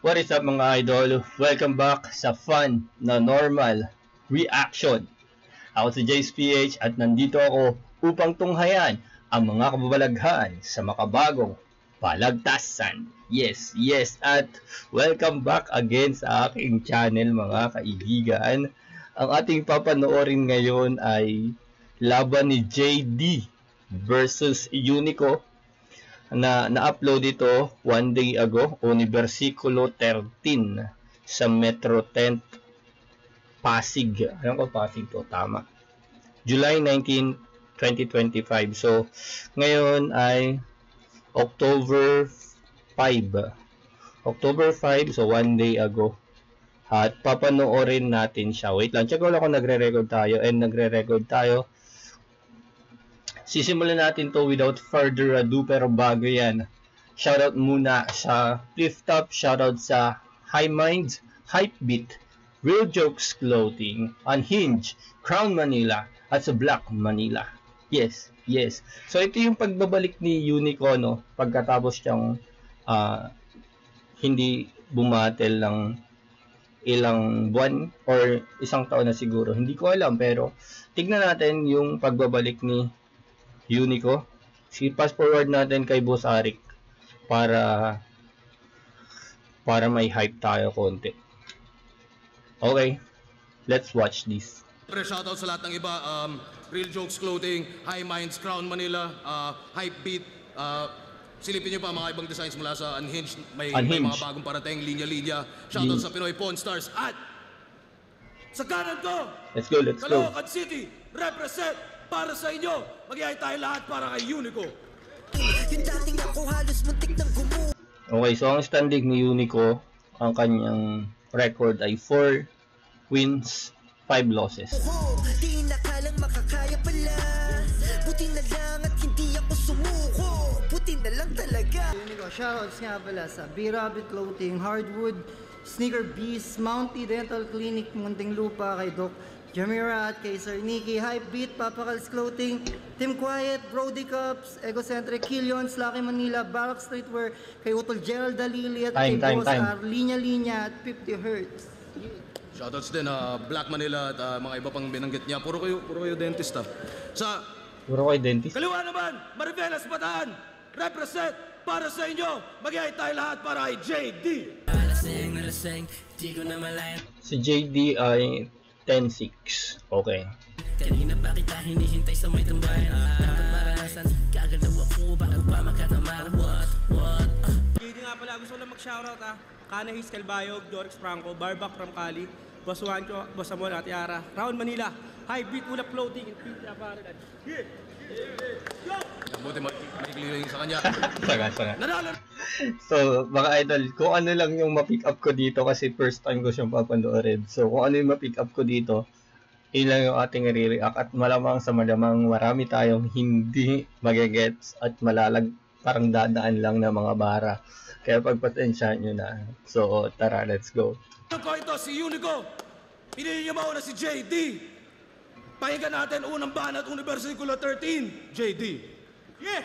What is up mga idol? Welcome back sa fun na normal reaction. Ako si JacePH at nandito ako upang tunghayan ang mga kababalaghan sa makabagong palagtasan. Yes, at welcome back again sa aking channel mga kaibigan. Ang ating papanoorin ngayon ay laban ni JD versus Unico na-upload ito one day ago, Universikulo 13 sa Metro 10 Pasig. Alam ko Pasig to, tama. July 19, 2025. So, ngayon ay October 5. October 5, so one day ago. At papanoorin natin siya. Wait lang, check ko lang kung nagre-record tayo. Sisimulan natin to without further ado, pero bago yan, shoutout muna sa Flip-Top, shoutout sa High Minds, Hypebeat, Real Jokes Clothing, Unhinged, Crown Manila, at sa Black Manila. Yes. So ito yung pagbabalik ni Unico, no? Pagkatapos siyang hindi bumatel ng ilang buwan or isang taon na siguro. Hindi ko alam, pero tignan natin yung pagbabalik ni Unico. Fast forward natin kay Boss Arik para may hype tayo konti. Okay, let's watch this. Shoutout sa lahat ng iba, Real Jokes Clothing, High Minds, Crown Manila, Hypebeat, silipin nyo pa mga ibang designs mula sa Unhinged. May mga bagong parating, linya-linya. Shoutout sa Pinoy Pawn Stars at sa kanan ko, let's go. Caloocan City, represent para sa inyo. Mag-iay tayo lahat para kay Unico. Okay, so ang standing ni Unico, ang kanyang record ay 4 wins, 5 losses. Di nakalang makakaya pala. Buti na lang at hindi ako sumuko. Buti na lang talaga. Unico, shoutouts nga pala sa B-Rabbit Clothing, Hardwood, Sneaker Beast, Mounty Dental Clinic, Muntinlupa, kay Doc Jamira at kay Sir Nicky, Hypebeat, Papakals Clothing, Team Quiet, Brody Cups, Egocentric, Killions, Lucky Manila, Barak Streetwear, kay Utol Gerald Dalili at kay Boss R, Linya Linya at 50 Hertz. Shoutouts din Black Manila at mga iba pang binanggit niya. Puro kayo dentist Puro kayo dentist. Kaliwa naman, Marivelas Bataan, represent para sa inyo. Mag-iay tayo lahat para kay JD. Si JD ay 10-6. Okay. Kanina pa kita hinihintay sa may tambayan. Dapat maranasan, kagalaw ako, bakit ba makatamar? What? JD nga pala, gusto ko lang mag-shoutout Kana Hayes Calbayog, Dorix Franco, Barback from Cali, Boss Juancho, Boss Amon at Yara, Crown Manila, Hypebeat, Ulap Clothing, and Pizza Paradise. Buti maikli sa kanya. Saga. So, mga idol, kung ano lang yung ma-pick up ko dito kasi first time ko siyang papanoorin. So, kung ano yung ma-pick up ko dito, ilang yung ating re-react at malamang marami tayong hindi magigets at parang dadaan lang na mga bara. Kaya pagpatensyahan nyo na. So, tara, let's go. Ito si Unico. Pinili niya mauna si JD. Pakinggan natin unang banat, Universikulo 13, JD. Yeah!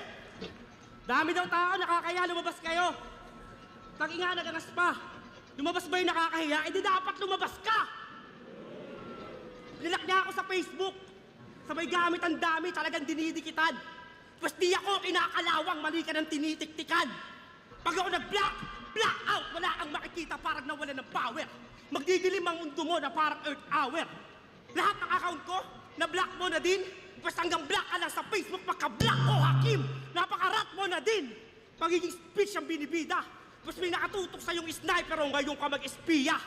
Dami daw tao, nakakaya, lumabas kayo. Tag-inga, nagangas pa. Lumabas ba yung nakakahiya? Hindi dapat lumabas ka! Nilak niya ako sa Facebook. Sa may gamit ang dami, talagang dinidikitan. Tapos di ako kinakalawang, mali ka ng tinitiktikan. Pag ako nag-black out, wala kang makikita, parang nawala ng power. Magdidilim ang mundo mo na parang Earth Hour. Lahat ng account ko, na-black mo na din. Basta hanggang black ka lang sa Facebook, maka-black ko, Hakim. Napaka-rat mo na din. Pagiging speech ang binibida. Tapos may nakatutok sa yung sniper o ngayon ka mag-espiya.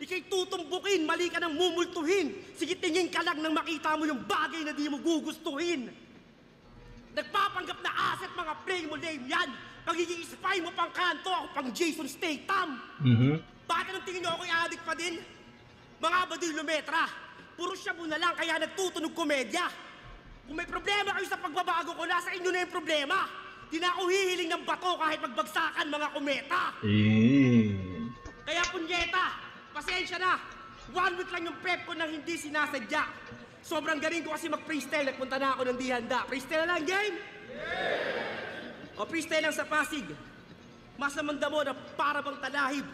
Ika'y tutumbukin, mali ka nang mumultuhin. Sige, tingin ka lang nang makita mo yung bagay na di mo gugustuhin. Nagpapanggap na asset, mga play mo lame yan. Pagiging spy mo pang kanto, ako pang Jason Statham. Bakit anong tingin nyo ako'y addict pa din? Mga badilometra, puro shabu na lang kaya nagtutunog komedya. Kung may problema kayo sa pagbabago ko, nasa inyo na yung problema. Di na ako hihiling ng bato kahit magbagsakan mga kometa. Kaya punyeta, pasensya na. 1 week lang yung prep ko nang hindi sinasadya. Sobrang galing ko kasi mag-freestyle. Nagpunta na ako ng di handa. Freestyle na lang, game? O freestyle lang sa Pasig. Mas namanda mo na para bang talahib.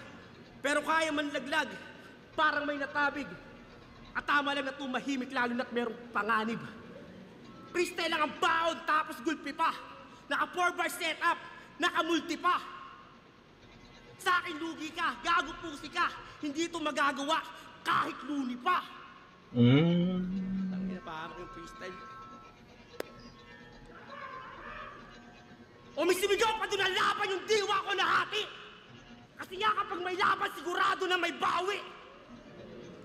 Pero kaya man laglag, parang may natabig. At tama lang na tumahimik lalo na't merong panganib. Freestyle lang ang baon tapos gulpi pa. Naka 4-bar setup, naka multi pa. Sa akin lugi ka, gago pusi ka. Hindi ito magagawa kahit luni pa. Tangina pa ako yung freestyle. O may sumigaw pa doon ang laban yung diwa ko na hati. Kasi nga kapag may laban, sigurado na may bawi.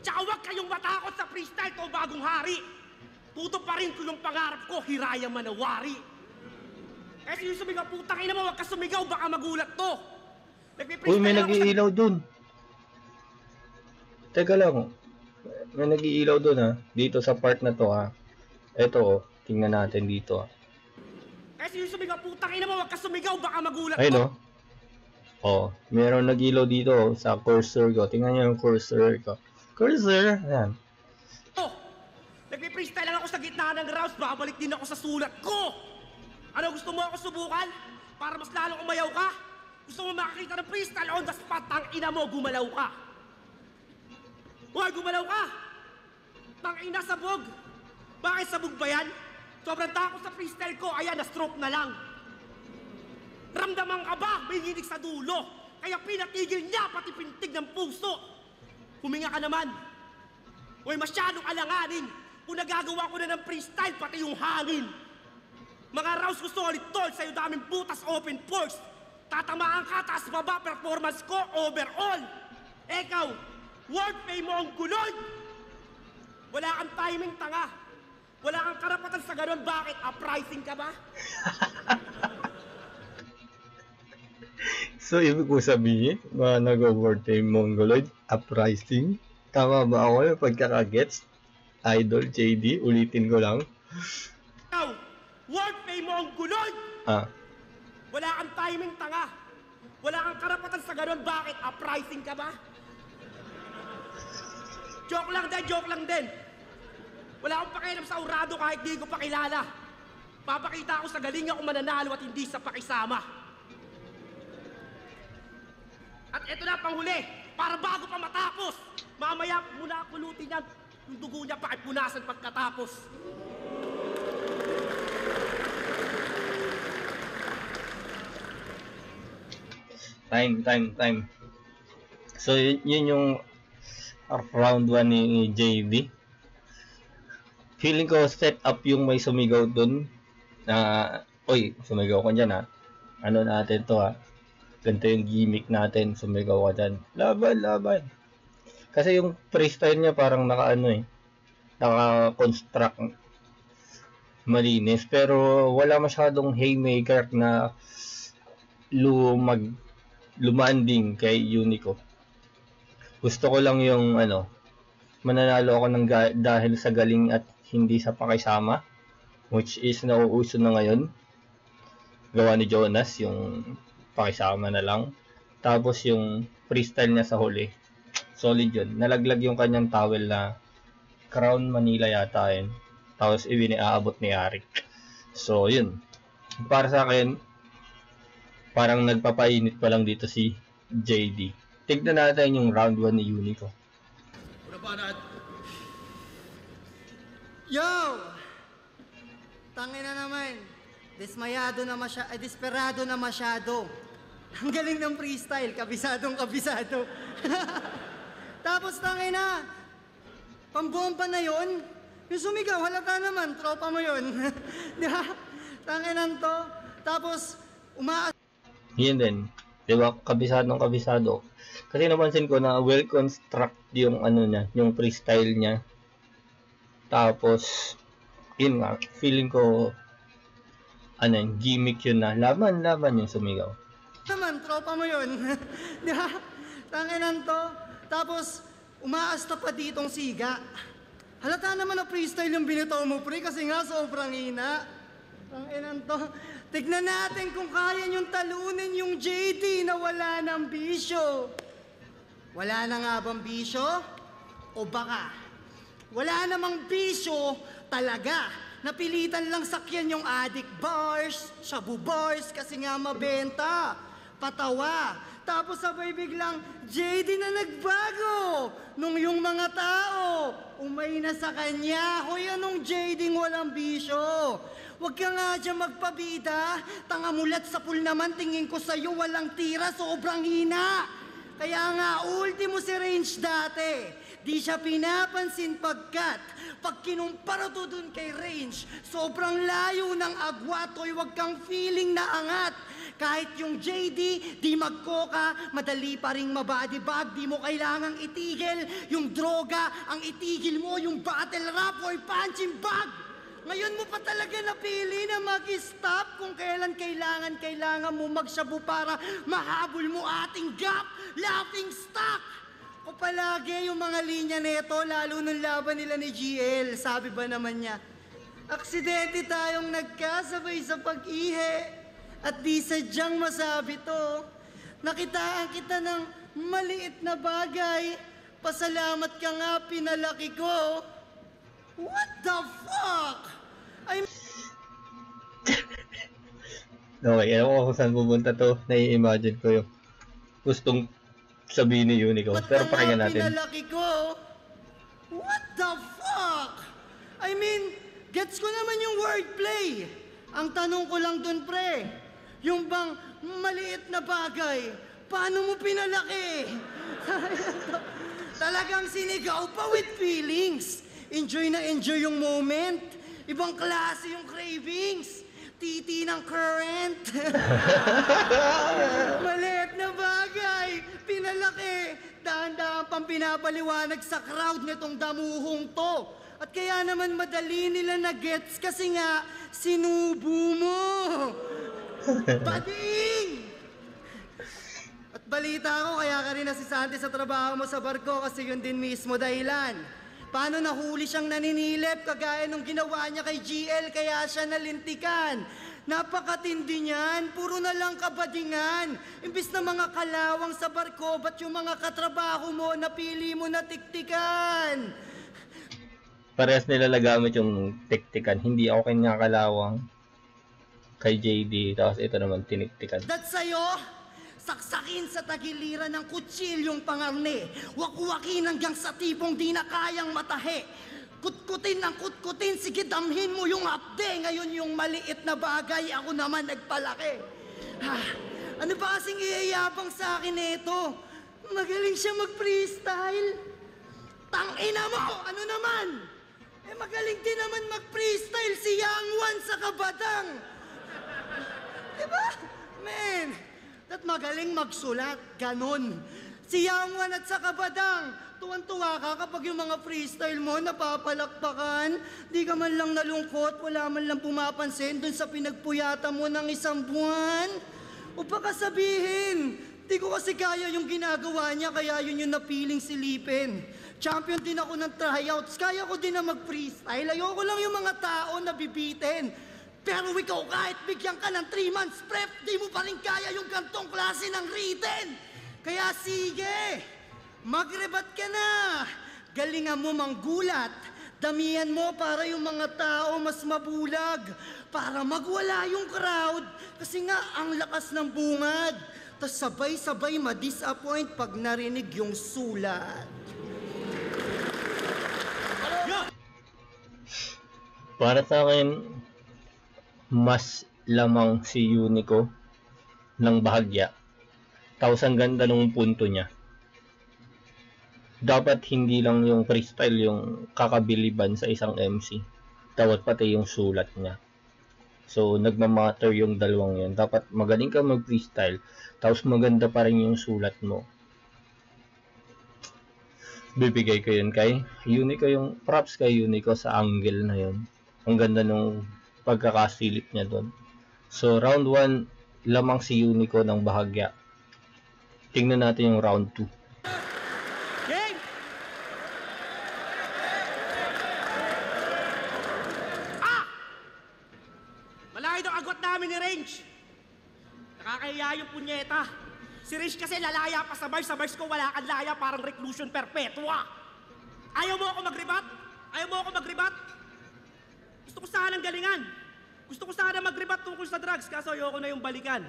Tsaka huwag kayong matakot sa freestyle to bagong hari. Tuto pa rin ko yung pangarap ko, Hiraya Manawari. Kasi yung sumigaw, putang ina mo, huwag ka sumigaw, baka magulat to. Uy, may nag-iilaw dun. Teka lang, may nag-iilaw dun ha. Dito sa part na to ha. Eto oh, tingnan natin dito ha. Kasi yung sumigaw, putang ina mo, huwag ka sumigaw, baka magulat Ayun to. oh. Oh, meron nag-ilaw dito oh, sa cursor ko. Tingnan niyo yung cursor ko. Cursor, ayan. Oh, nagpe-freestyle lang ako sa gitna ng rounds, babalik din ako sa sulat ko. Ano, gusto mo ako subukan? Para mas lalong umayaw ka? Gusto mo makakita ng freestyle on the spot, tang ina mo, gumalaw ka. Hoy, gumalaw ka! Tang ina, sabog! Bakit sabog ba yan? Sobrang takot sa freestyle ko, ayan, na-stroke na lang. Ramdaman ka ba? May nginig sa dulo. Kaya pinatigil niya pati pintig ng puso. Huminga ka naman. Huwag masyadong alanganin. Kung nagagawa ko na ng freestyle, pati yung hangin. Mga rounds ko solid tall, sa'yo daming butas, open force. Tatamaan ka, taas baba, performance ko, overall. Ikaw, word pay mo ang gulod. Wala kang timing, tanga. Wala kang karapatan sa ganun. Bakit? Uprising ka ba? So, ibig ko sabihin, mga nag-overtime Mongoloid, uprising. Tama ba ako yung pagkakagets? Idol, JD, ulitin ko lang. Ikaw, word pay mo ang gulod. Wala kang timing, tanga. Wala kang karapatan sa ganun. Bakit? Uprising ka ba? Joke lang din, joke lang din. Wala akong pakialam sa urado kahit di ko pakilala. Papakita ko sa galing ako mananalo at hindi sa pakisama. At eto na panghuli, para bago pa matapos. Mamaya muna kulutin yan, yung dugo niya pakipunasan pagkatapos. Time. So, yun yung round 1 ni JD. Feeling ko set up yung may sumigaw dun na, oy, sumigaw ko dyan ha. Ano natin to ha. Ganito yung gimmick natin, sumigaw ka dyan. Laban. Kasi yung freestyle niya parang naka-construct malinis. Pero wala masyadong haymaker na lumanding kay Unico. Gusto ko lang yung mananalo ako ng dahil sa galing at hindi sa pakisama, which is nauuso na ngayon. Gawa ni Jonas, yung pakisama na lang. Tapos yung freestyle niya sa huli, solid yun. Nalaglag yung kanyang towel na Crown Manila yata yun. Tapos ibinaabot ni Arik. So yun, para sa akin parang nagpapainit pa lang dito si JD. Tignan natin yung round 1 ni Unico. Una pa na. Yo! Tangina naman. Desperado na masyado. Ang galing ng freestyle, kabisado. Tapos tangina, pambomba na yon. Yung sumigaw, halata naman, tropa mo yun. Di ba? Tanginan to. Tapos, Yun din. Di ba? Kabisado. Kasi napansin ko na well-construct yung niya, yung freestyle niya. Tapos, yun nga, feeling ko, gimmick yun na, laban yung sumigaw. naman, tropa mo yun. Di ba? Tanginan to. Tapos, umaasta pa ditong siga. Halata naman na freestyle yung binitaw mo, pre, kasi nga sobrang hina. Tanginan to. Tignan natin kung kaya niyong talunin yung JD na wala ng bisyo. Wala na nga bang bisyo? O baka, wala namang bisyo talaga. Napilitan lang sakyan yung addict bars, shabu bars, kasi nga mabenta. Patawa, Tapos sabay biglang, JD na nagbago. Nung yung mga tao, umay na sa kanya. Hoy, anong JD walang bisyo? Huwag ka nga dyan magpabida. Tangamulat sa pool naman, tingin ko sa'yo walang tira, sobrang hina. Kaya nga, ultimo si Range dati. Di siya pinapansin pagkat pag kinumpara to dun kay Range, sobrang layo ng agwat. Hoy, huwag kang feeling na angat. Kahit yung JD, di magkoka, madali pa ring mabody bag, di mo kailangang itigil. Yung droga, ang itigil mo, yung battle rap or punching bag. Ngayon mo pa talaga napili na mag-stop kung kailan kailangan mo magshabu para mahabol mo ating gap, laughing stock. O palagi yung mga linya neto, lalo nung laban nila ni GL, sabi ba naman niya, aksidente tayong nagkasabay sa pag-ihi. At di sadyang masabi to, nakitaan kita ng maliit na bagay. Pasalamat ka nga, pinalaki ko. What the fuck? Okay, alam ko kung saan pupunta to. Nai-imagine ko yung gustong sabihin ni Unico. Pero pakinggan natin. Pinalaki ko. What the fuck? I mean, gets ko naman yung wordplay. Ang tanong ko lang dun, pre, yung bang maliit na bagay, paano mo pinalaki? Talagang sinigaw pa with feelings. Enjoy na enjoy yung moment. Ibang klase yung cravings. Titi ng current. Maliit na bagay, pinalaki. Dahan-dahan pang pinapaliwanag sa crowd nitong damuhong to. At kaya naman madali nila na gets kasi nga sinubo mo. Bading! At balita ko, kaya ka rin nasisante sa trabaho mo sa barko kasi yun din mismo dahilan. Paano nahuli siyang naninilip kagaya nung ginawa niya kay GL kaya siya nalintikan? Napakatindi niyan, puro na lang kabadingan. Imbis na mga kalawang sa barko, ba't yung mga katrabaho mo napili mo na tiktikan? Parehas nila nagamit yung tiktikan. Hindi ako kinakalawang kay JD, tapos ito naman tiniktikan. That's sa'yo, saksakin sa tagiliran ng kutsilyong pangarne, wakuwakin hanggang sa tipong di na kayang matahe. Kutkutin ng kutkutin, sige damhin mo yung hapde. Ngayon yung maliit na bagay, ako naman nagpalaki. Ano ba kasing iyayabang sa akin ito? Magaling siya mag-freestyle. Tangina mo, ano naman? Magaling din naman mag-freestyle si Yang Wan sa Kabadang. Diba? Man, that magaling magsulat, ganon. Si Yang Wan at sa Kabadang, tuwan-tuwa ka kapag yung mga freestyle mo napapalakpakan. Di ka man lang nalungkot, wala man lang pumapansin dun sa pinagpuyata mo ng isang buwan. O baka sabihin, di ko kasi kaya yung ginagawa niya, kaya yun yung napiling silipin. Champion din ako ng tryouts, kaya ko din na mag-freestyle. Ayoko lang yung mga tao na bibitin. Pero ikaw, kahit bigyan ka ng 3 months prep, di mo pa rin kaya yung gantong klase ng written. Kaya sige, magrebat ka na. Galingan mo manggulat. Damihan mo para yung mga tao mas mabulag. Para magwala yung crowd. Kasi nga, ang lakas ng bungad. Tas sabay-sabay ma-disappoint pag narinig yung sulat. Para sa akin, mas lamang si Unico ng bahagya. Tapos ang ganda ng punto niya. Dapat hindi lang yung freestyle yung kakabiliban sa isang MC. Dapat pati yung sulat niya. So, nagmamatter yung dalawang yun. Dapat magaling ka mag-freestyle, tapos maganda pa rin yung sulat mo. Bibigay ko yun kay Unico, yung props kay Unico sa angle na yun. Ang ganda nung pagkakasilip niya doon. So, round 1, lamang si Unico ng bahagya. Tingnan natin yung round 2. Game! Malaki ng agwat namin ni Range. Nakakahiya yung punyeta. Si Range kasi lalaya pa sa bars. Sa bars ko wala kang laya, parang reclusion perpetua. Ayaw mo ako mag-rebat? Ayaw mo ako mag-rebat? Gusto ko sanang galingan. Gusto ko sana mag-rebat tungkol sa drugs, kaso ayoko na yung balikan.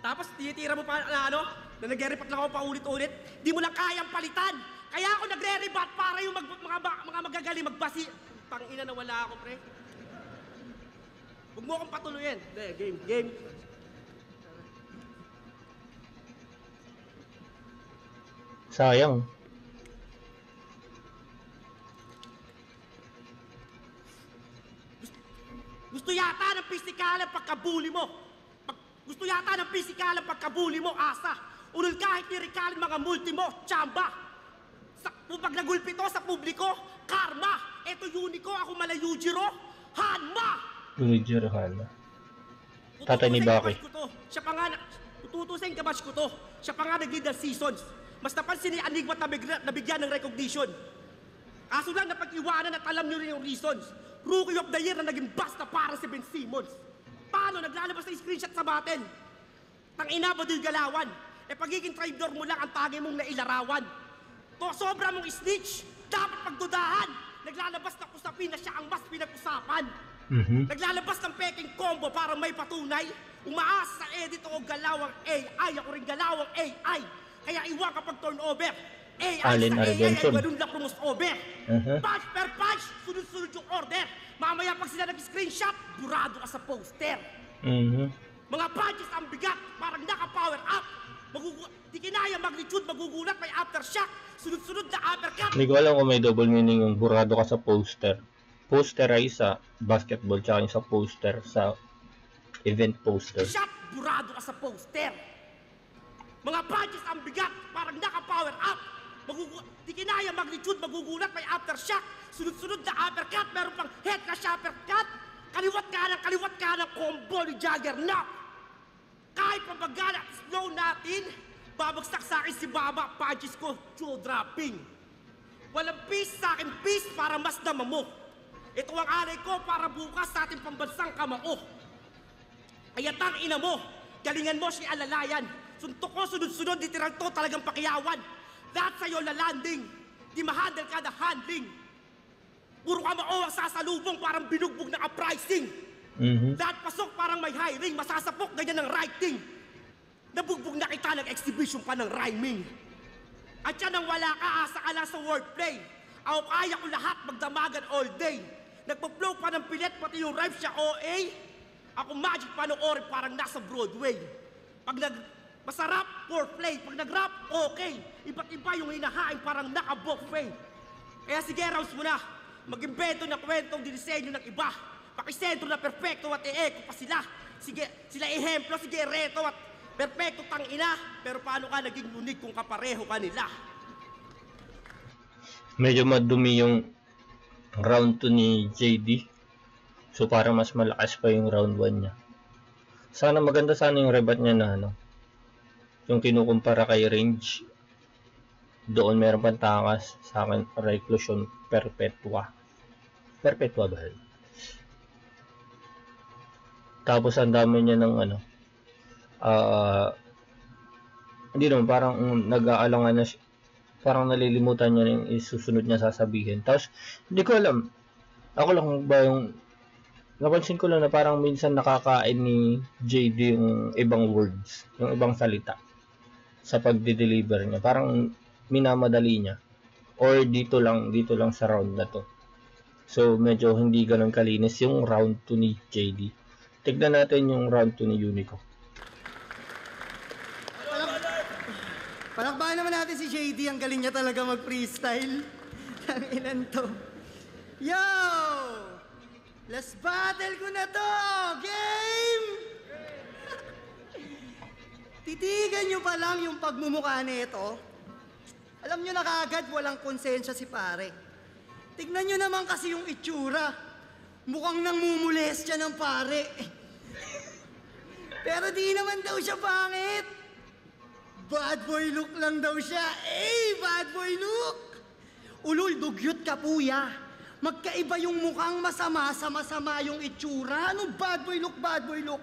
Tapos tinitira mo pa na ano, na nagre-rebat lang ako paulit-ulit, di mo lang kayang palitan. Kaya ako nagre-rebat para yung mga magagaling magbasi. Tangina na wala ako, pre. Huwag mo akong patuloyin. Hindi, game. Sayang. Gusto yata ng pisikal ang pagkabuli mo. Gusto yata ng pisikal ang pagkabuli mo, asa. Unol kahit nirikalin mga multi mo, tsamba. Pag nagulpito sa publiko, karma. Eto Unico, ako mala Yujiro, Hanma. Yujiro Hanma. Tatay ni Baki. Siya pa nga, tututusin kabash ko to. Siya pa nga nag-lead ng seasons. Mas napansin ni Enigma at nabigyan ng recognition. Kaso lang napag-iwanan at alam nyo rin yung reasons. Rookie of the Year na naging basta para si Ben Simmons. Paano? Naglalabas ng screenshot sa batin. Tangina ba din galawan? E pagiging traitor mo lang ang tagay mong nailarawan. To sobra mong snitch, dapat pagdudahan. Naglalabas ng usapin na siya ang mas pinag-usapan. Naglalabas ng peking combo para may patunay. Umaasa sa edit o galawang AI. Ako rin galawang AI. Kaya iwan kapag turnover. AI Allen sa AI Argenson. ay ganun lang over. Punch per punch, sunod-sunod yung order. Mamaya pag sila nag-screenshot, burado ka sa poster. Mga punches ang bigat, parang naka-power up. Di kinaya magnitude, magugulat, may aftershock. Sunod-sunod na uppercut. Hindi ko alam kung may double meaning yung burado ka sa poster. Poster ay sa basketball, tsaka yung sa poster, sa event poster. Shot, burado ka sa poster. Mga punches ang bigat, parang naka-power up. Di kinaya magnitude, magugulat, may aftershock. Sunod-sunod na uppercut, meron pang head crash uppercut. Kaliwat ka ng combo ni Juggernaut. Kahit pabagala at slow natin, babagsak sa akin si Baba, punches ko, jaw dropping. Walang peace sa akin, peace para mas dama mo. Ito ang alay ko para bukas sa ating pambansang kamao. Kaya tang ina mo, galingan mo si alalayan. Suntok ko, sunod-sunod, di tirang to talagang pakiyawan. Lahat sa'yo lalanding, di ma-handle kada handling. Puro ka maowang sasalubong, parang binugbog na ka-pricing. Lahat pasok, parang may hiring, masasapok, ganyan ang writing. Nabugbog na kita, nag-exhibition pa ng rhyming. At yan ang wala ka, asa ka lang sa wordplay. Ako kaya ko lahat, magdamagan all day. Nagpa-flow pa ng pilit, pati yung rhyme siya OA. Ako magic panoorin, parang nasa Broadway. Pag masarap, foreplay. Pag nag-rap, okay. Iba't iba yung hinahain, parang naka-buffet. Kaya sige, rounds mo na. Mag-imbento na kwentong dinisenyo ng iba. Pakisentro na perfecto at i-echo pa sila. Sige, sila ehemplo, sige, reto at perfecto tangina. Pero paano ka naging unique kung kapareho ka nila? Medyo madumi yung round 2 ni JD. So parang mas malakas pa yung round 1 niya. Sana maganda sana yung rebat niya na ano. Yung kinukumpara kay Range. Doon meron pang takas. Sa akin, Reclusion Perpetua. Perpetua ba? Tapos ang dami niya ng ano. Hindi naman, parang nag-aalangan na siya. Parang nalilimutan niya yung isusunod niya sasabihin. Tapos, hindi ko alam. Ako lang ba yung napansin ko lang na parang minsan nakakain ni JD yung ibang words, yung ibang salita sa pagde-deliver niya. Parang minamadali niya. Or dito lang sa round na to. So, medyo hindi ganun kalinis yung round 2 ni JD. Tignan natin yung round 2 ni Unico. Palakbakan naman natin si JD. Ang galing niya talaga mag-freestyle. Ang ilan to. Yo! Last battle ko na to! Game! Titigan nyo pa lang yung pagmumukha nito. Alam nyo na kaagad walang konsensya si pare. Tignan nyo naman kasi yung itsura. Mukhang nangmumulestya ng pare. Pero di naman daw siya pangit. Bad boy look lang daw siya. Bad boy look! Ulul, dugyot ka puya. Magkaiba yung mukhang masama sa masama yung itsura. Ano bad boy look, bad boy look?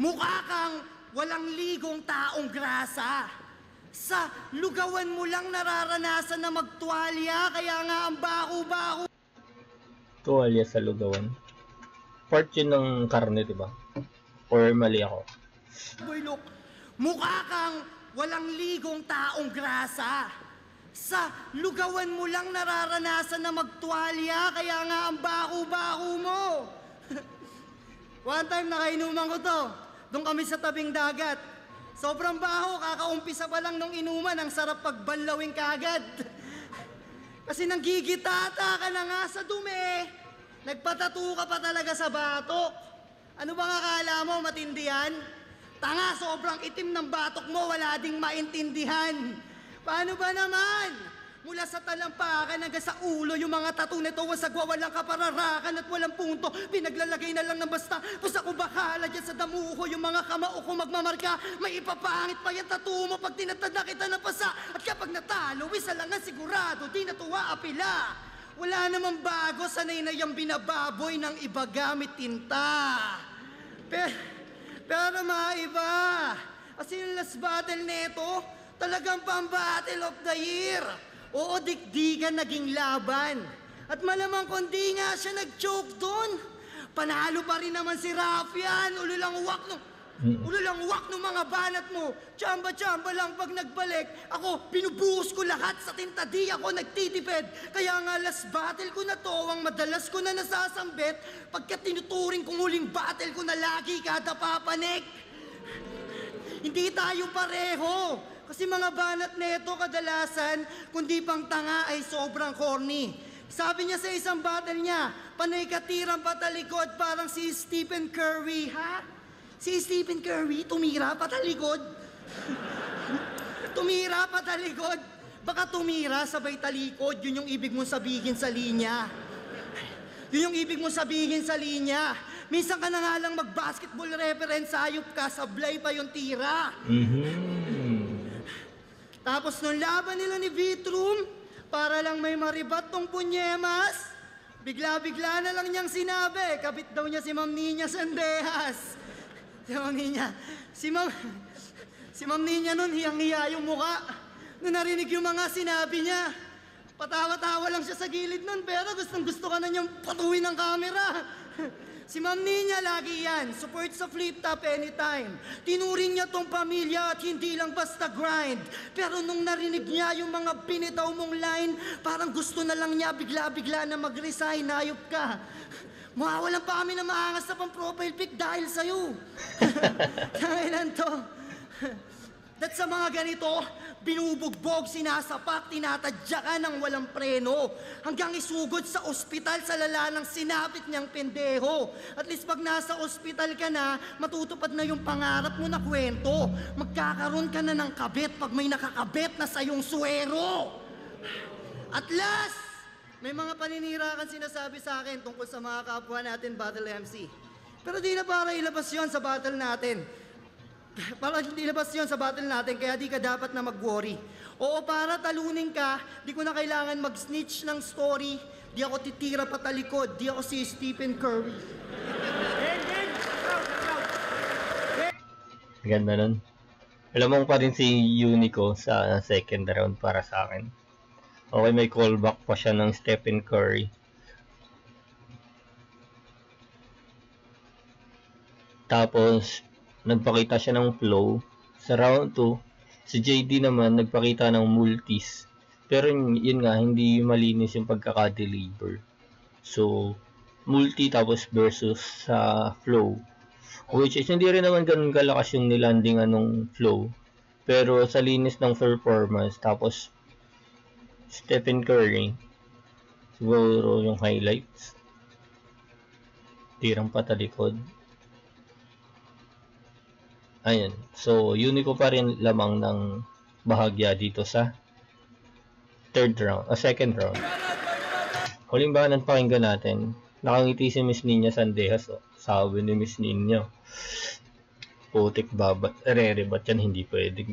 Mukha kang walang ligong taong grasa. Sa lugawan mo lang nararanasan na magtuwalya, kaya nga ang baho-baho. Tuwalya sa lugawan. Part yun ng karne, diba? Or mali ako? Boy look, Mukha kang walang ligong taong grasa. Sa lugawan mo lang nararanasan na magtuwalya, kaya nga ang baho-baho mo. One time nakainuman ko to. Doon kami sa tabing dagat. Sobrang baho, kakaumpisa pa lang nung inuman, ang sarap pagbanlawin kagad. Kasi nanggigitata ka na nga sa dumi. Nagpatato ka pa talaga sa batok. Ano bang akala mo, matindihan? Tanga, sobrang itim ng batok mo, wala ding maintindihan. Paano ba naman? Mula sa talampakan hanggang sa ulo, yung mga tattoo nito, wasagwa, walang kapararakan at walang punto. Pinaglalagay na lang ng basta, pusa ko bahala dyan sa damuho. Yung mga kamao ko magmamarka, may ipapangit pa yung tattoo mo pag tinatad na kita na pasa. At kapag natalo, isa lang ang sigurado, di natuwa apila. Wala namang bago, sanay na yung binababoy ng iba gamit tinta. Pero maiba, kasi yung last battle neto, talagang pang-battle of the year. Oo, dikdikan naging laban. At malamang kundi nga siya nag-choke doon. Panalo pa rin naman si Rafian. Ululang uwak ng mga banat mo. Tsamba-tsamba lang pag nagbalik. Ako, binubuhos ko lahat sa tinta. Di ako nagtitipid. Kaya nga last battle ko na to, ang madalas ko na nasasambit. Pagka tinuturing kong huling battle ko na lagi kada papanik. Hindi tayo pareho. Kasi mga banat neto kadalasan, kundi pang tanga ay sobrang corny. Sabi niya sa isang battle niya, panay katirang patalikod parang si Stephen Curry, ha? Si Stephen Curry, tumira patalikod. Tumira patalikod. Baka tumira sabay talikod, yun yung ibig mong sabihin sa linya. Yun yung ibig mong sabihin sa linya. Minsan ka na nga lang mag-basketball reference, ayop ka, sablay pa yung tira. Tapos nung laban nila ni Vitrum, para lang may maribat tong punyemas, bigla-bigla na lang niyang sinabi, kapit daw niya si Ma'am Nina Sandehas. Si Ma'am Nina nun, hiyang-hiya yung muka. Nung narinig yung mga sinabi niya, patawa-tawa lang siya sa gilid nun, pero gustong-gusto ka na niyang patuwin ng camera. Si Ma'am Nina lagi yan, support sa flip top anytime. Tinuring niya tong pamilya at hindi lang basta grind. Pero nung narinig niya yung mga binitaw mong line, parang gusto na lang niya bigla-bigla na mag-resign, ayop ka. Mawawalan pa kami na maangas na pang profile pic dahil sa'yo. Tangilan to. That's sa mga ganito, binubugbog, sinasapak, tinatadyakan ng walang preno. Hanggang isugod sa ospital sa lala ng sinapit niyang pendeho. At least pag nasa ospital ka na, matutupad na yung pangarap mo na kwento. Magkakaroon ka na ng kabit pag may nakakabit na sa iyong suwero. At last, may mga paninira kang sinasabi sa akin tungkol sa mga kapwa natin battle MC. Pero di na para ilabas yun sa battle natin. Para hindi labas yun sa battle natin, kaya di ka dapat na mag-worry. Oo, para talunin ka, di ko na kailangan mag-snitch ng story. Di ako titira patalikod, di ako si Stephen Curry. Ganda nun. Alam mo pa rin si Unico sa second round para sa akin. Okay, may callback pa siya ng Stephen Curry. Tapos, nagpakita siya ng flow. Sa round 2, si JD naman nagpakita ng multis. Pero yun nga, hindi malinis yung pagkaka-deliver. So, multi tapos versus sa flow. Which is, hindi rin naman ganun kalakas yung nilandingan ng flow. Pero sa linis ng performance, tapos Stephen Curry, siguro yung highlights. Tirang patalikod. Ayan. So, Unico pa rin lamang ng bahagya dito sa second round. Huling bahanan pakinggan natin. Nakangiti si Miss Nina Sandehas. Oh. Sabi ni Miss Nina, putik babat. Ba't yan hindi pwede.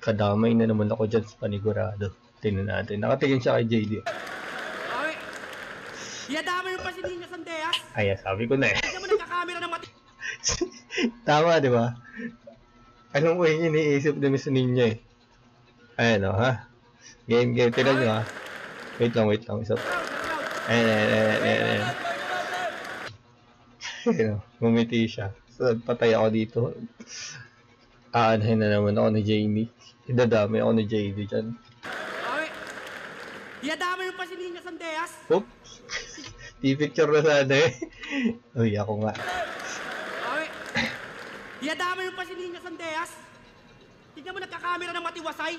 Kadamay na naman ako dyan sa panigurado. Tingnan natin. Nakatingin siya kay JD. Okay. Yadamay mo pa si Nina Sandehas? Ay, sabi ko na eh. Hindi mo nagkakamera ng mati. Tama, di ba? Anong way iniisip ni Miss Ninja eh? Ayan o, ha? Game, tinan nyo ha? Wait lang. Isa. Ayan. Ayan o, ngumiti siya. So, patay ako dito. Aanahin na naman ako ni Jamie. Idadami ako ni JD dyan. Okay. Yadama yung pa si Nina Sandeas. Oops! Di-picture na sana eh. Uy, ako nga. Okay. Yadama yung pa si Nina Sandeas. Tignan mo nagkakamera ng matiwasay.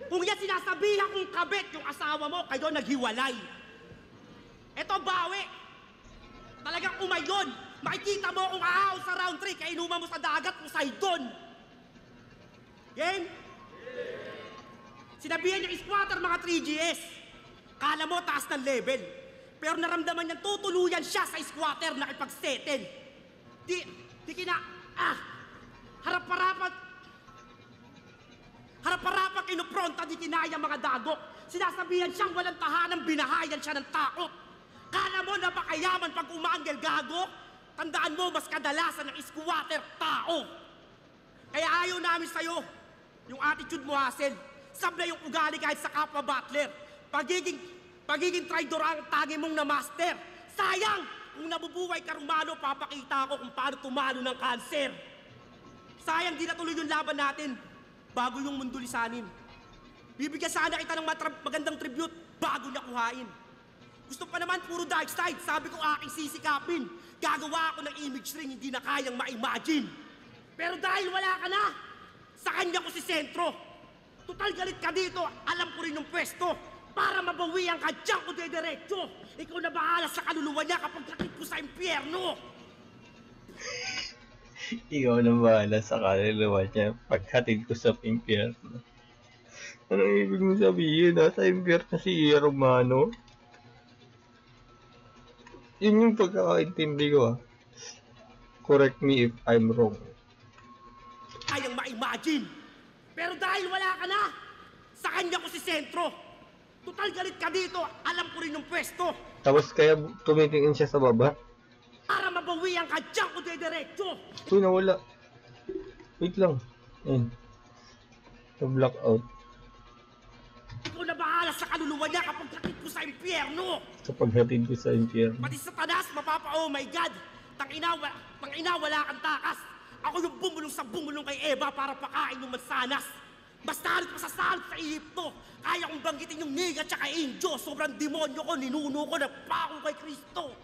Kung yan sinasabihan kong kabit yung asawa mo, kayo naghiwalay. Eto bawi. Talagang umayon. Makikita mo kung aaw sa round 3, kaya inuman mo sa dagat kung saydon. Game? Sinabihan niya squatter mga 3GS. Kala mo taas ng level. Pero naramdaman niya tutuluyan siya sa squatter na ipag-settle. Di kina... Harap-harapan kinupronta di kinaya mga dagok. Sinasabihan siyang walang tahanan, binahayan siya ng takot. Kala mo napakayaman pag umaanggel gago? Tandaan mo, mas kadalasan ng squatter tao. Kaya ayaw namin sa'yo. Yung attitude mo, Hassel. Sablay yung ugali kahit sa kapwa Butler. Pagiging traidor ang tangi mong na master. Sayang! Kung nabubuhay ka rumano, papakita ko kung paano tumalo ng kanser. Sayang di natuloy yung laban natin bago yung mundo lisanin. Bibigyan sana kita ng magandang tribute bago niya kuhain. Gusto pa naman puro dark side, sabi ko aking sisikapin. Gagawa ako ng image ring hindi na kayang ma-imagine. Pero dahil wala ka na, sa kanya ko si sentro. Total galit ka dito, alam ko rin yung pwesto. Para mabawian ka dyan ko diretso. Ikaw na bahala sa kaluluwa niya kapag kakit ko sa impyerno. Ikaw na bahala sa kaluluwa niya paghatid ko sa impyerno. Anong ibig mo sabihin? Nasa impyerno si Romano? Yun yung pagkakaintindi ko. Correct me if I'm wrong. Kayang ma-imagine. Pero dahil wala ka na, sa kanya ko si sentro. Total galit ka dito, alam ko rin yung pwesto. Tapos kaya tumitingin siya sa baba? Para mabawian ka dyan ko diretso. Uy, nawala. Wait lang. Ayun. Na-blackout. Ikaw na bahala sa kaluluwa niya kapag kakit ko sa impyerno. Kapag hatid ko sa impyerno. Pati sa tanas, oh my God. Tangina, wala kang takas. Ako yung bumulong kay Eva para pakain yung mansanas. Basta halit masasalit sa Egypto. Kaya kong banggitin yung niga tsaka injo. Sobrang demonyo ko, ninuno ko, nagpako kay Kristo.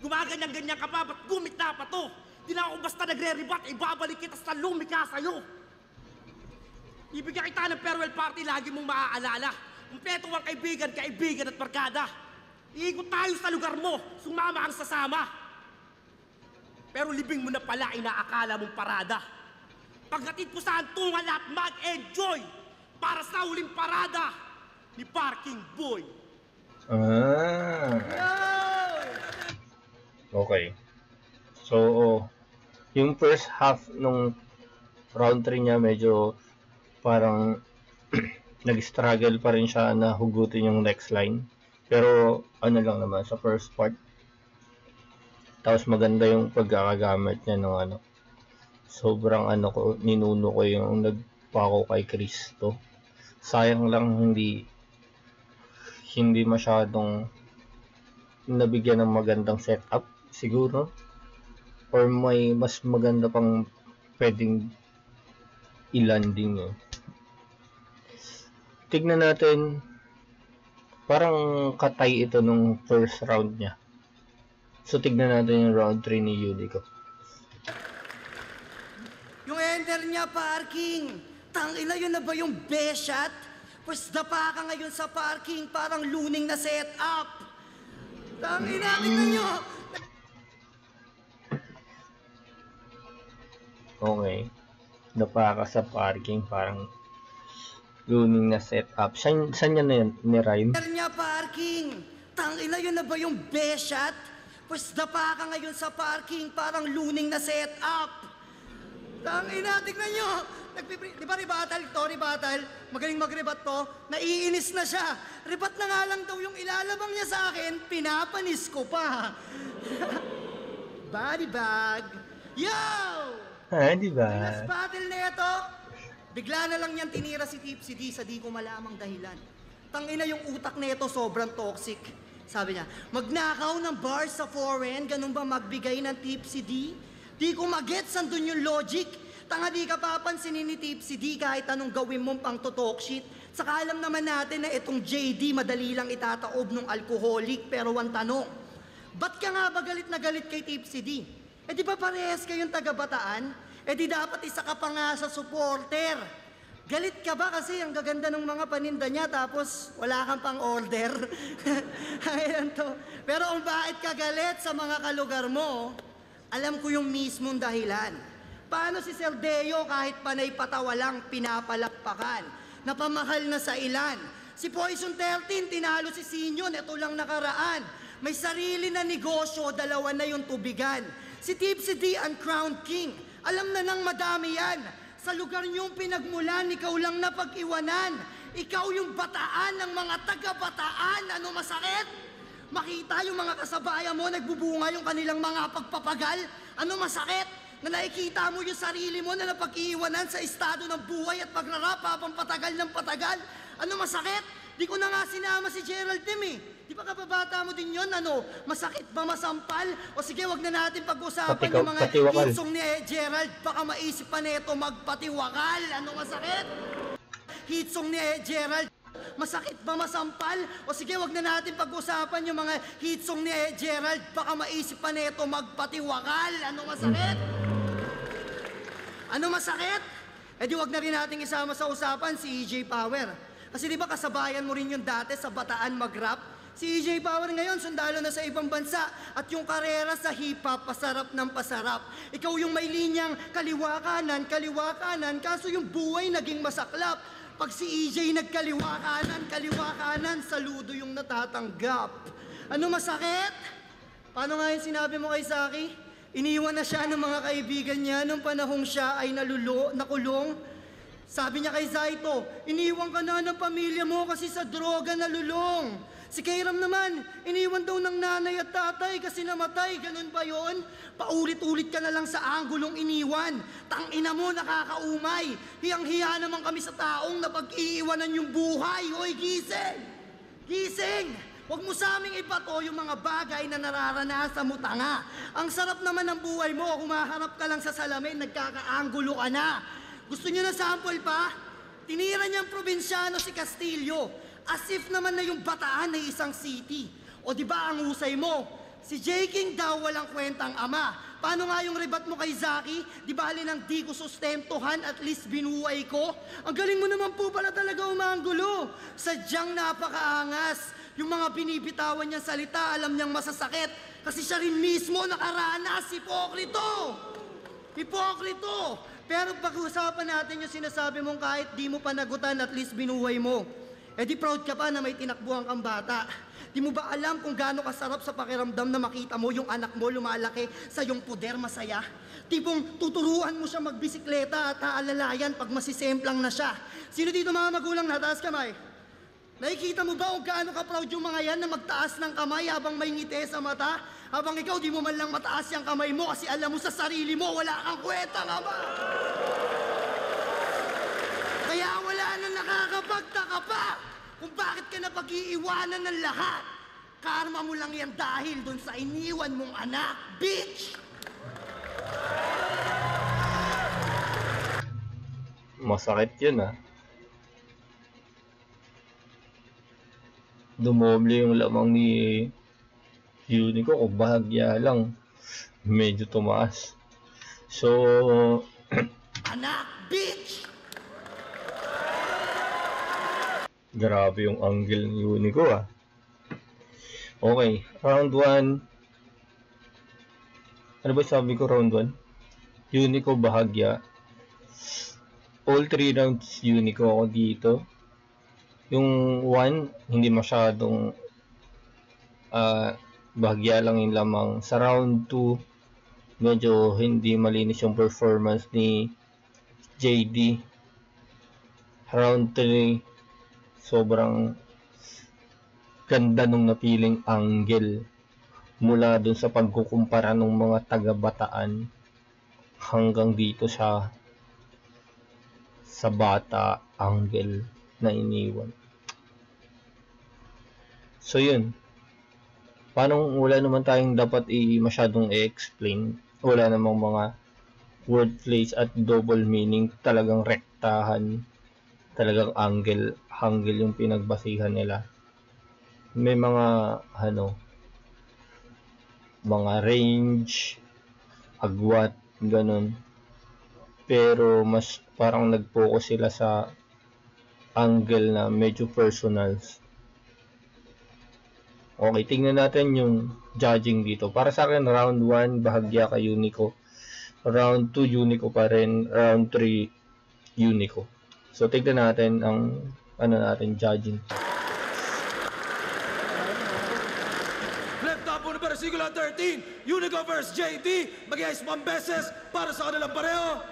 Gumaganyan-ganyan ka pa, ba't gumit na pa to? Di na ako basta nagre-rebat, ibabalik kita sa lumika sa'yo. Ibigyan kita ng farewell party, lagi mong maaalala. Kumpleto ang kaibigan at barkada. Iikot tayo sa lugar mo, sumama ang sasama. Pero libing mo na pala, inaakala mong parada. Paghatid ko sa hantungan at mag-enjoy para sa huling parada ni Parking Boy. Okay. So, yung first half nung round 3 niya medyo parang nag-struggle pa rin siya na hugutin yung next line. Pero ano lang naman sa first part. Tapos maganda yung pagkakagamit niya ng sobrang ninuno ko yung nagpako kay Kristo. Sayang lang hindi masyadong nabigyan ng magandang setup siguro, or may mas maganda pang pwedeng i-landing yun. Tignan natin, parang katay ito nung first round niya. So tignan natin yung round 3 ni Yudico. Yung enter niya, Parking. Tangina, yun na ba yung best shot? Pwes dapa ka ngayon sa parking, parang luning na setup. Tangina, tingnan nyo. Okay. Dapa ka sa parking, parang luning na setup. Saan niya ni-rhyme? Enter niya, Parking. Tangina, yun na ba yung best shot? Pwes dapa ka ngayon sa parking, parang luning na setup. Tangina, tignan nyo. Di ba rebuttal to, rebuttal? Magaling mag-rebat to. Naiinis na siya. Rebat na nga lang daw yung ilalabang niya sa akin, pinapanis ko pa. Body bag. Yo! Di ba? Last battle na ito, bigla na lang niyan tinira si Tipsy D sa di ko malamang dahilan. Tangina yung utak na ito, sobrang toxic. Sabi niya, magnakaw ng bars sa foreign, ganun ba magbigay ng Tipsy D? Di ko magets andun yung logic. Tanga di ka papansinin ni Tipsy D kahit anong gawin mong pang to-talk shit. Saka alam naman natin na itong JD madali lang itataob ng alcoholic, pero ang tanong, ba't ka nga ba galit na galit kay Tipsy D? Eh di ba parehas kayong taga-Bataan? Eh di dapat isa ka pa nga sa supporter. Galit ka ba kasi ang gaganda ng mga paninda niya tapos wala kang pang order? Ayan to. Pero kung bakit ka galit sa mga kalugar mo, alam ko yung mismong dahilan. Paano si Sir Deo kahit panay patawa lang pinapalakpakan? Napamahal na sa ilan. Si Poison 13 tinalo si Sinyon, ito lang nakaraan. May sarili na negosyo, dalawa na yung tubigan. Si Tipsy D ang Crown King, alam na nang madami yan. Sa lugar niyong pinagmulan, ikaw lang napag-iwanan. Ikaw yung Bataan ng mga taga-Bataan. Ano masakit? Makita yung mga kasabayan mo, nagbubunga yung kanilang mga pagpapagal. Ano masakit? Na nakikita mo yung sarili mo na napag-iiwanan sa estado ng buhay at pagrarap habang patagal ng patagal. Ano masakit? Di ko na nga sinama si Gerald Tim eh. Di ba kababata mo din yun? Ano, masakit ba masampal? O sige, wag na natin pag-usapan yung mga hitsong ni Gerald. Baka maisip pa neto magpatiwakal. Ano masakit? Hitsong ni Gerald. Masakit ba masampal? O sige, wag na natin pag-usapan yung mga hitsong ni Gerald. Baka maisip pa neto magpatiwakal. Ano masakit? Ano masakit? Eh di wag na rin natin isama sa usapan si EJ Power. Kasi di ba kasabayan mo rin yung dati sa Bataan mag-rap? Si EJ Power ngayon sundalo na sa ibang bansa at yung karera sa hip-hop pasarap ng pasarap. Ikaw yung may linyang kaliwa kanan, kaso yung buhay naging masaklap. Pag si EJ nagkaliwa kanan, saludo yung natatanggap. Ano masakit? Paano nga yung sinabi mo kay Saki? Iniwan na siya ng mga kaibigan niya nung panahong siya ay nakulong. Sabi niya kay Zaito, iniwan ka na ng pamilya mo kasi sa droga nalulong. Si Kairam naman, iniwan daw ng nanay at tatay kasi namatay. Ganun ba yun? Paulit-ulit ka na lang sa anggulong iniwan. Tangina mo, nakakaumay. Hiyang-hiya naman kami sa taong napag-iiwanan yung buhay. Hoy, gising! Gising! Huwag mo sa aming ibato yung mga bagay na nararanasan mo, tanga. Ang sarap naman ng buhay mo, humaharap ka lang sa salamin, nagkakaanggulo ka na. Gusto niyo na sample pa? Tinira niyang probinsyano si Castillo, as if naman na yung Bataan ay isang city. O di ba ang husay mo? Si J. King daw walang kwentang ama. Paano nga yung rebat mo kay Zaki? Di ba alin ang di ko sustentuhan, at least binuhay ko? Ang galing mo naman po pala talaga umanggulo. Sadyang napakaangas. Yung mga binibitawan niyang salita, alam niyang masasakit. Kasi siya rin mismo nakaranas, hipokrito! Hipokrito! Pero pag-usapan natin yung sinasabi mong kahit di mo panagutan, at least binuhay mo. Eh di proud ka pa na may tinakbuhan kang bata. Di mo ba alam kung gaano kasarap sa pakiramdam na makita mo yung anak mo lumalaki sa iyong puder masaya? Tipong tuturuan mo siya magbisikleta at aalalayan pag masisemplang na siya. Sino dito mga magulang na? Taas kamay. Nakikita mo ba kung gaano ka-proud yung mga yan na magtaas ng kamay habang may ngiti sa mata? Habang ikaw di mo man lang mataas yung kamay mo kasi alam mo sa sarili mo wala kang kwenta nga ba? Kaya wala na nakakapagtaka pa kung bakit ka napag-iiwanan ng lahat. Karma mo lang yan dahil dun sa iniwan mong anak, bitch! Masakit yun ah. Dumoble yung lamang ni Unico kung bahagya lang. Medyo tumaas. So... anak, bitch! Grabe yung angle ni Unico ah. Okay, round 1. Ano ba sabi ko round 1? Unico bahagya. All 3 rounds Unico ako dito. Yung 1, hindi masyadong bahagya lang yung lamang. Sa round 2, medyo hindi malinis yung performance ni JD. Round 3, sobrang ganda nung napiling angle mula dun sa pagkukumpara ng mga taga-Bataan hanggang dito sa bata angle na iniwan. So yun, paano wala naman tayong dapat masyadong i-explain, wala namang mga word plays at double meaning, talagang rektahan, talagang angle yung pinagbasihan nila. May mga mga range, agwat, ganun. Pero mas parang nag-focus sila sa angle na medyo personals. Okay, tingnan natin yung judging dito. Para sa akin, round 1, bahagya kay Unico. Round 2, Unico pa rin. Round 3, Unico. So, tignan natin ang judging. Left top muna para Sigula 13. Unico vs. JD. Mag-ice 1 beses para sa kanilang pareho.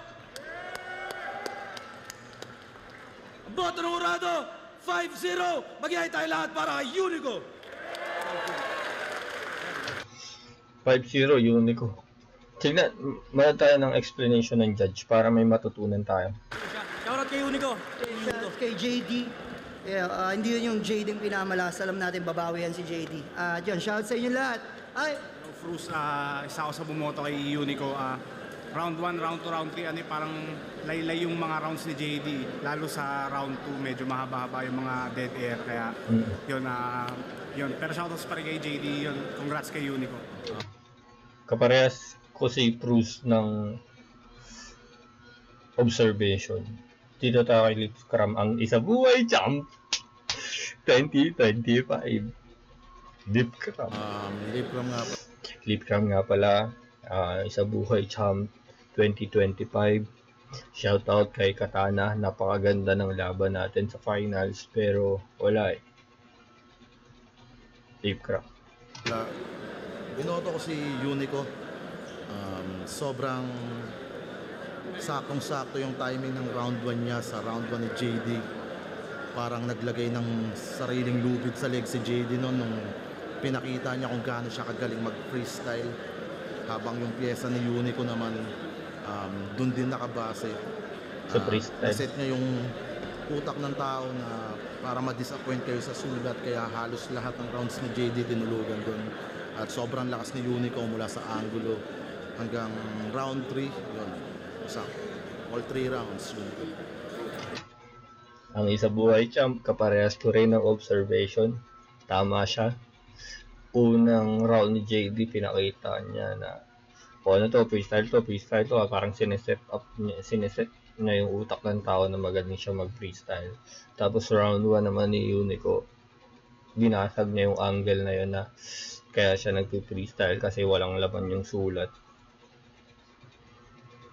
Boto ng urado, 5-0. Mag-iay tayo lahat para kay Unico. 5-0, Unico. Tignan, meron tayo ng explanation ng judge para may matutunan tayo. Shoutout kay Unico. Shoutout kay JD. Yeah, hindi yun yung JD yung pinamalas. Alam natin, babawi yan si JD. Diyan, shoutout sa inyo lahat. Ay! Fruz, isa ako sa bumoto kay Unico. Round 1, round 2, round 3, parang laylay yung mga rounds ni JD. Lalo sa round 2, medyo mahaba-haba yung mga dead air. Kaya yun. Pero shoutouts pa rin kay JD. Yun. Congrats kay Unico. Kaparehas ko si Cruz ng observation. Dito tayo kay Lipscram, ang isa buhay champ 2025. Lipcram nga pala, isa buhay champ 2025. Shoutout kay Katana, napakaganda ng laban natin sa finals pero wala eh. Lipcram. Binoto ko si Unico. Sobrang saktong-sakto yung timing ng round 1 niya sa round 1 ni JD. Parang naglagay ng sariling lubid sa leg si JD noon nung pinakita niya kung gaano siya kagaling mag-freestyle. Habang yung pyesa ni Unico naman dun din nakabase. Sa freestyle. Naset niya yung utak ng tao na para ma-disappoint kayo sa sulat. Kaya halos lahat ng rounds ni JD tinulugan dun. At sobrang lakas ni Unico mula sa angulo hanggang round 3. Yun. All 3 rounds. Ang isa buhay champ, kaparehas ko rin ng observation. Tama siya. Unang round ni JD, pinakita niya na freestyle to. Parang sineset niya yung utak ng tao na magaling siya mag-freestyle. Tapos round 1 naman ni Unico, binasag niya yung angle na yun na kaya siya nag-freestyle kasi walang laban yung sulat.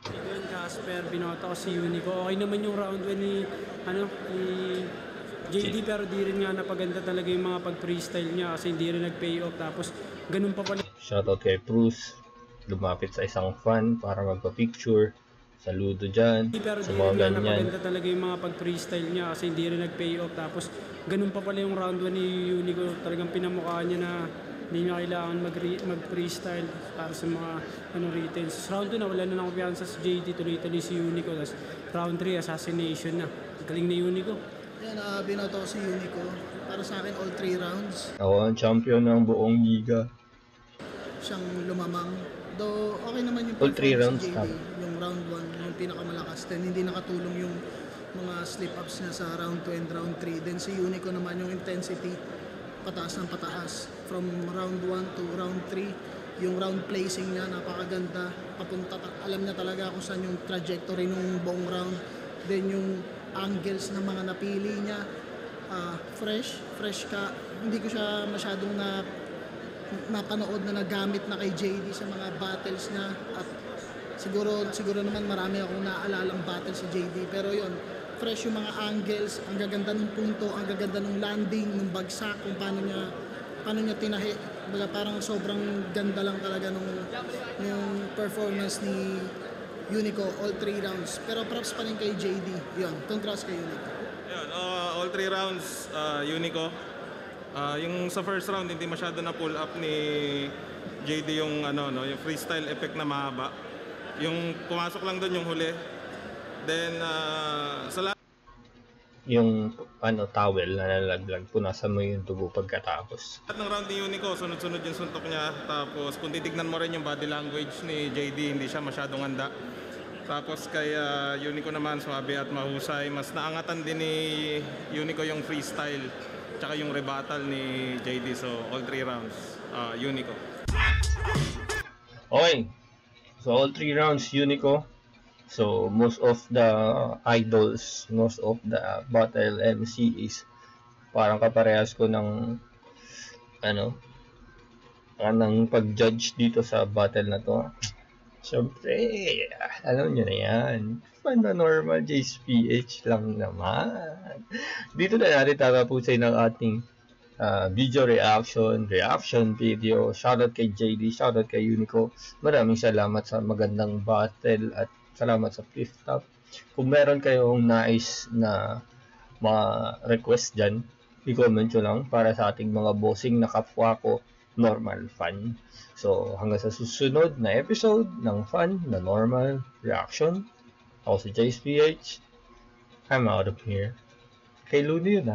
Yun, Casper, binoto ko si Unico. Okay naman yung round 1 ni JD pero di rin nga napaganda talaga yung mga pag-freestyle niya kasi hindi rin nag-pay off. Tapos ganun pa pala. Shoutout kay Bruce, lumapit sa isang fan para magpa-picture. Saludo dyan Pero sa di mga rin nga ganyan. napaganda talaga yung mga pag-freestyle niya kasi hindi rin nag-pay off. Tapos ganun pa pala yung round 1 ni Unico. Talagang pinamukha niya na hindi niya kailangan mag-freestyle para sa mga written. Sa round 2 na wala na kumpiyansa sa JD, tuloy-tuloy si Unico. Tapos round 3, assassination na. Galing ni Unico. Yan, binoto ko si Unico. Para sa akin, all 3 rounds. Ako ang champion ng buong liga. Siyang lumamang. Though, okay naman yung all 3 rounds si JD. Yung round 1, yung pinakamalakas. Then, hindi nakatulong yung mga slip-ups niya sa round 2 and round 3. Then, si Unico naman yung intensity. Pataas ng pataas. From round 1 to round 3. Yung round placing niya, napakaganda. Alam niya talaga kung saan yung trajectory ng buong round. Then, yung angles ng mga napili niya, fresh ka. Hindi ko siya masyadong napanood na nagamit na kay JD sa mga battles niya. At siguro naman marami akong naalalang battle si JD. Pero yon, fresh yung mga angles, ang gaganda ng punto, ang gaganda ng landing, ng bagsak, kung paano niya tinahi. Parang sobrang ganda lang talaga nung performance ni Unico, all 3 rounds. Pero props pa rin kay JD. Yun, congrats kay Unico. Yun, all 3 rounds, Unico. Yung sa first round, hindi masyado na pull up ni JD yung, yung freestyle effect na mahaba. Yung pumasok lang doon yung huli. Then, sa yung towel na nalaglag, punasan mo yung tubo pagkatapos. Lahat ng round ni Unico, sunod-sunod yung suntok niya. Tapos kung titignan mo rin yung body language ni JD, hindi siya masyadong handa. Tapos kay Unico naman, swabe at mahusay. Mas naangatan din ni Unico yung freestyle tsaka yung rebuttal ni JD. So all 3 rounds, Unico. Okay. So all 3 rounds, Unico. So most of the idols, most of the battle MC is parang kaparehas ko ng ng pag-judge dito sa battle na to. Siyempre, alam nyo na yan. Fan na normal, JSPH lang naman. Dito na natin tatapusin ng ating video reaction video. Shoutout kay JD, shoutout kay Unico. Maraming salamat sa magandang battle at salamat sa fifth top. Kung meron kayong nais na mga request dyan, i-comment nyo lang para sa ating mga bossing na kapwa ko normal fan. So, hanggang sa susunod na episode ng Fun na Normal Reaction. Ako si JSPH. I'm out of here. Kay Luni yun